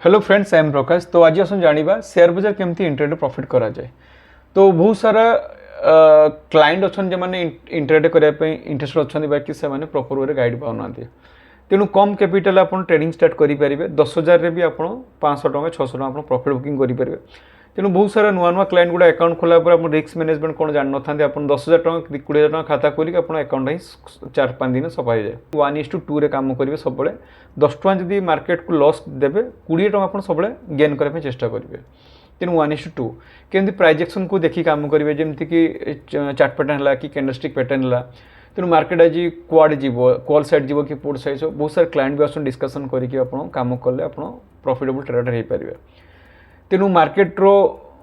Hello friends, I am प्रकाश। तो आज हम जानिबा शेयर बाजार केमती इंट्राडे प्रॉफिट करा जाए। तो बहुत सारा क्लाइंट अच्छा जो मैंने इंट्राडे करने इंटरेस्ट अच्छा बाकी से प्रॉपर वे गाइड पाना। तेणु कम कैपिटल आप ट्रेडिंग स्टार्ट करेंगे 10,000 भी आप 500 टका 600 टका प्रॉफिट बुकिंग करेंगे। तेणु बहुत सारा नुआ नुआ क्लाइंट गुड़ा अकाउंट खोला आप रिस्क मैनेजमेंट कौन जान था आप 10,000 टका 20,000 टका खाता खोलिक आप अकाउंट ही 4-5 दिन सफा हो जाए। 1:2 काम करेंगे सब 10 टका जब मार्केट को लॉस देवे 20 टका आप सब गेन करने चेष्टा करेंगे। तेणु 1:2 केमती प्राइज एक्शन को देखिए काम करेंगे जमीक चार्ट पैटर्न है कि कैंडलस्टिक पैटर्न है। तेणु मार्केट आज क्वाड जीव कॉल साइड जीव कि पुट साइड बहुत सारे क्लाइंट भी आसन डिस्कसन करके काम कले आप प्रॉफिटेबल ट्रेडर हो पारे। तेणु मार्केट रो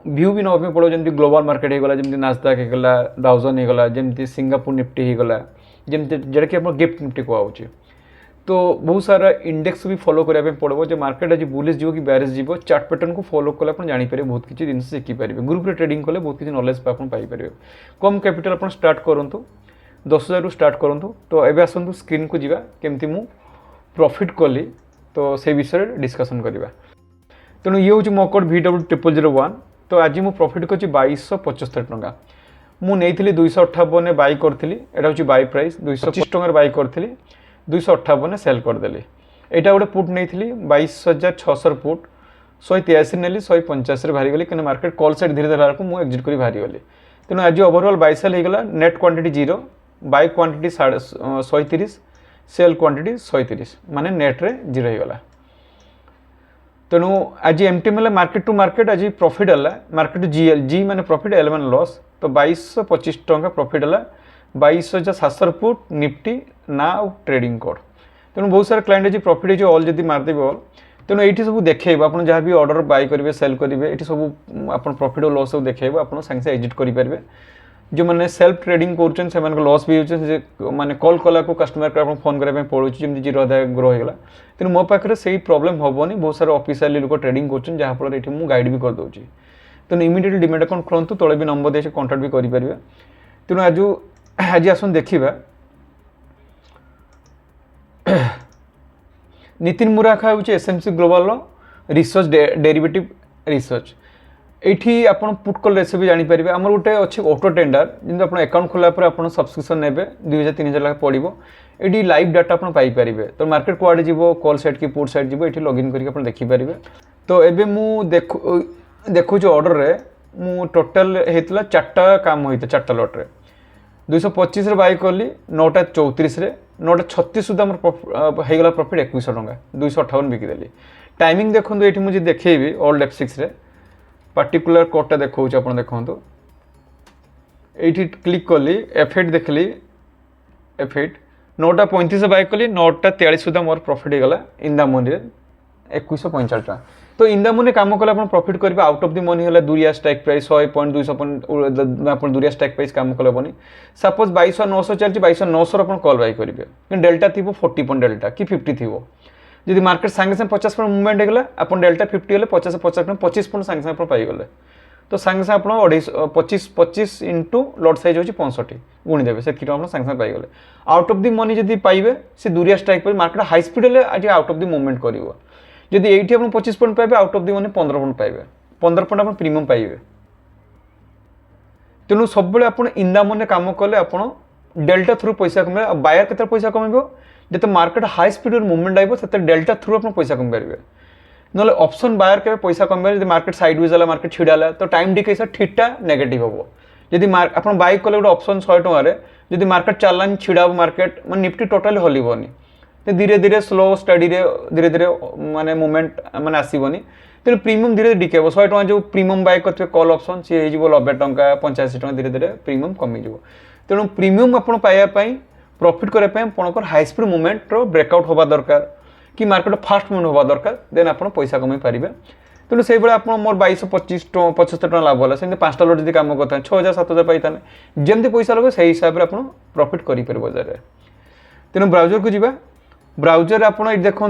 व्यू भी नवा पड़ो जमी ग्लोबल मार्केट होगा जमी नास्डाक होगा डाउजन होगा जमी सिंगापुर निफ्टी होगा जमी जोटा कि आप गिफ्ट निफ्टी कहुचे। तो बहुत सारा इंडेक्स भी फॉलो करने पड़ो जो मार्केट आज बुलिश जीव कि बेरिश जीव चार्ट पैटर्न को फॉलो कले आप जापर बहुत किसी जिन शिखिपारे। ग्रुप रे ट्रेडिंग कले बहुत किसी नॉलेज पाइपर। कम कैपिटल आप स्टार्ट करूँ 10,000 स्टार्ट करूँ। तो ये आसतु स्क्रीन को जीवा केमती मु प्रॉफिट कली तो से विषय डिस्कसन करवा। तेणु ये हूँ मो कोड VW0001। तो आज मु प्रॉफिट कर 2275 टका मुझे 258 बाई करी। यहाँ हूँ बाई प्राइस 225 टकर बाई करी 258 सेल करदेली। यहाँ गोटे पुट नहीं 22,600 पुट 183 नेली 185 बाहरी गली कि मार्केट कॉल साइड धीरे धीरे को मुझे एक्जिट कर बाहरी गली। तेणु आज ओवरऑल बाई सेल होगा net quantity 0 buy quantity 130 sell quantity 130 माने नेट रे 0 होगा। तेणु आज एमटीएम मार्केट टू मार्केट आज प्रॉफिट है मार्केट जी माने प्रॉफिट एल मान लॉस। तो 2225 टका प्रॉफिट है 22,700 पुट निफ्टी ना ट्रेडिंग कोड। तेणु बहुत सारा क्लाइंट आज प्रॉफिट ऑल जब मारदेवे ऑल। तेणु ये सब देखे आप जहाँ भी ऑर्डर बाय करेंगे सेल करेंगे ये सब आप प्रॉफिट और लॉस सब देखे आप सागे एग्जिट करेंगे। जो मैंने सेल्फ ट्रेडिंग कर लॉस भी हो माने कॉल कला को कस्टमर को फोन करने पड़ो जमी 0 ग्रो होगा। तेणु मो पाखे से प्रॉब्लम हेनी बहुत सारा ऑफिशियली लोग ट्रेडिंग कर मुझे गाइड भी करदे। तेणु इमिडिएटली डिमेट अकाउंट खोलूँ तले भी नंबर दे कॉन्टाक्ट भी करेंगे। तेणु आज आसन देखा नितिन मुराखा हूँ SMC global research derivative research. ये आप पुट कल रेसिपी जापर आम गोटे अच्छे ऑटो टेंडर जमी आप अकाउंट खोला आप सब्सक्रिप्शन ने 2,000-3,000 लाख पड़ो। ये लाइव डाटा आप पाइपर। तो मार्केट कुआड़े जीव कॉल साइड कि पुट साइड जीव ये लॉगिन करके देखिपारे। तो ये देखो ऑर्डर रे मु टोटल होता 4टा काम होता 4टा लॉट्रे 225 बाय कली 9:34 9:36 सुधा होगा प्रॉफिट 2100 टका 258 बिकिदेली। टाइमिंग देखो ये मुझे देखेबी ओल्ड F6 रे पार्टिकुलर कोडटा देखो आप देखो ये क्लिक कली F8 देखली F8 9:35 बाय कली 9:43 सुधा मोर प्रॉफिट होगा इन द मनी 2145 टका। तो इन द मनी काम कले आप प्रॉफिट करेंगे आउट ऑफ द मनी है दूरिया स्ट्राइक प्राइस 100 पॉइंट 200 आप दूरिया स्ट्राइक प्राइस काम कले बनी। सपोज 22,900 चलती 22,900 आप कॉल बाय करेंगे डेल्टा थी 40 पॉइंट डेल्टा कि 50 थी। जब मार्केट सागे सागे 50 पॉइंट मुवमेंट होगा आप डेल्टा 50 गले 50 25 पॉइंट सागे सागे पाइगले। तो सागे सागे आप 25 इंटू लॉट साइज हो 65 गुणीदेवे से सागे सागे पाइगले। आउट ऑफ द मनी जब पाइबे से दूरिया स्ट्राइक पर मार्केट हाई स्पीड आज आउट ऑफ द मुवमेंट कर जदि ये 25 पॉइंट पाइबे out of the money 15 point पाइबे 15 पॉइंट आप प्रीमियम पाइबे। तेणु सब आप इन द मनी काम कले आप डेल्टा थ्रू पैसा कमे। बायर के पैसा कम जो मार्केट हाई स्पीड मुवमेंट आइब से डेल्टा थ्रू आप पैसा कम पारे। ना ऑप्शन बायर के पैसा कम जब मार्केट साइडवेज है मार्केट छिड़ा तो टाइम डिके ठीटा नेगेटिव हम जब आप बाय कले गोटे ऑप्शन 100 टकर जब मार्केट चलान छिड़ा मार्केट मैं निफ्टी टोटाली हलबनी धीरे धीरे स्लो स्टडी धीरे धीरे माने मूवमेंट माने आसबनी। तेणु प्रीमियम धीरे डिके 100 टका जो प्रीमियम बाय करते कॉल ऑप्शन सी हो 90 टका 85 टका धीरे धीरे प्रीमियम कमीज। तेणु प्रीमियम आप प्रॉफिट करने हाई स्पीड मूवमेंट ब्रेकआउट होगा दरकार कि मार्केट फास्ट मूवमेंट होगा दरकार देन आप पैसा कमे पारे। तेणु से आप मोर 2275 टका लाभ है सेमती 5टा लॉट जब काम करता 6,000-7,000 पाई जमी पैसा लगे से हिसाब से आप प्रॉफिट करेंगे बजार। तेणु ब्राउजर को जीवा ब्राउजर आप देखूँ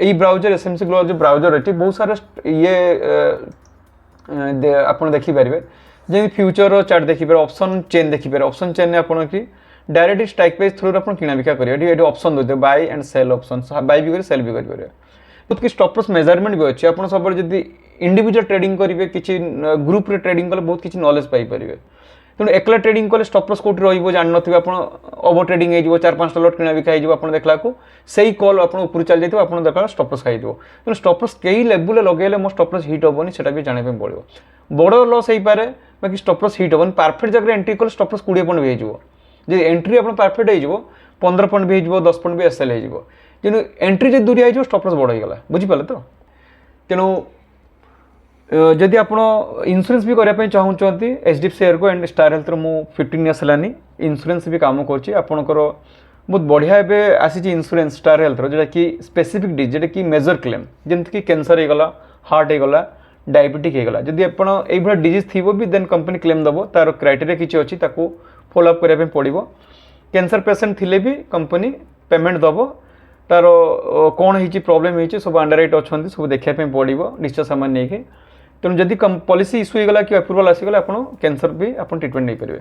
यही ब्राउजर SMC ग्लोबल जो ब्राउजर अच्छी बहुत सारा ये आप देखिपारे जमी फ्यूचर चार्ट देखिपारे ऑप्शन चेन देखिपारे ऑप्शन चेन आप डायरेक्ट स्ट्राइक प्राइस थ्रू आप किना बिका करेंगे। ऑप्शन देते buy and sell option buy भी करेंगे सेल भी करेंगे। कि स्टॉप लॉस मेजरमेंट भी अच्छे आप सब जब इंडिविजुअल ट्रेडिंग करेंगे किसी ग्रुप रे ट्रेडिंग कले बहुत किसी नॉलेज पाई परिवे तेणु एकला ट्रेडिंग कले स्टॉप लॉस कोठी रहिबो जान नथिबे आपण ओवर ट्रेडिंग हो 4-5 लॉट किना बिका हो आपण देखला को सही कॉल आपण ऊपर चल जाइतो आपण देखला स्टॉप लॉस खाइ दिबो तेणु स्टॉप लॉस कई लेवल लगेले मो स्टॉप लॉस हिट होबनी सेटा भी जाने पे पड़िबो बड़ लॉस होई पारे बाकी स्टॉप लॉस हिट होबनी परफेक्ट जगह एंट्री कले स्टॉप लॉस 20 पॉइंट भी हो जे एंट्री आपण परफेक्ट हो 15 पॉइंट भी हो 10 पॉइंट भी एसएल हो तेणु एंट्री जो दूरिया हो स्टॉप लॉस बड़ हो गला बुझी पाले तो तेणु जदि आप इंश्योरेंस भी करने चाहूँगी एचडीएफसी शेयर को एंड स्टार हेल्थ मु 15 इयर्स है इंश्योरेंस भी काम करपणकर बहुत बढ़िया एवं आसी इंश्योरेंस स्टार हेल्थ जोटा कि स्पेसिफिक डिज जोटा कि मेजर क्लेम जमीक कैंसर होगला हार्ट होगला डायबिटिक होगला जदि आप डिजीज थी भी देन कंपनी क्लेम दब तार क्राइटेरिया किसी अच्छी फॉलोअप करने पड़ो कैंसर पेसेंट थिले भी कंपनी पेमेंट दब तार कौन हो प्रोब्लेम हो सब अंडरराइट अच्छा सब देखापी पड़ो निश्चय सामान नहीं तेणु जदि पॉलिसी इश्यू होगा कि अप्रूवल आसीगला आप कैंसर भी आप ट्रिटमेंट नहीं पारे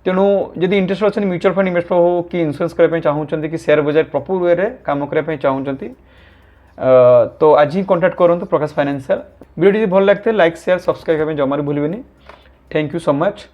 तेणु जदि इंटरेस्ट अच्छा म्यूचुअल फंड इन्वेस्टर हो कि इंश्योरेंस करने चाहूँगी कि शेयर बजार प्रॉपर वे काम करने चाहूँगी तो आज ही कांटेक्ट करूँ प्रकाश फाइनेंशियल वीडियो भल लगते लाइक शेयर सब्सक्राइब करने जमार भूलें थैंक यू सो मच।